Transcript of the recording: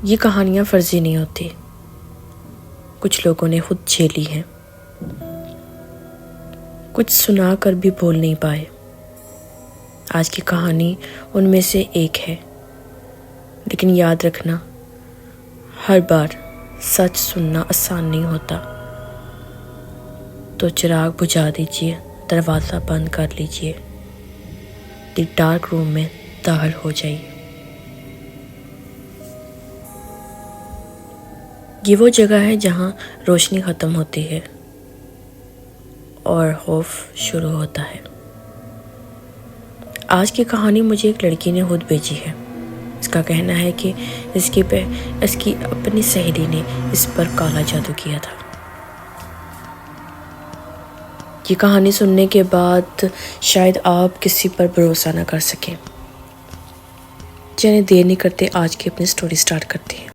ये कहानियाँ फर्जी नहीं होती, कुछ लोगों ने खुद झेली हैं, कुछ सुना कर भी बोल नहीं पाए। आज की कहानी उनमें से एक है, लेकिन याद रखना, हर बार सच सुनना आसान नहीं होता। तो चिराग बुझा दीजिए, दरवाज़ा बंद कर लीजिए, द डार्क रूम में दाखिल हो जाइए। ये वो जगह है जहाँ रोशनी ख़त्म होती है और खौफ शुरू होता है। आज की कहानी मुझे एक लड़की ने खुद भेजी है। इसका कहना है कि इसकी अपनी सहेली ने इस पर काला जादू किया था। ये कहानी सुनने के बाद शायद आप किसी पर भरोसा ना कर सकें। चलिए देर नहीं करते, आज की अपनी स्टोरी स्टार्ट करते हैं।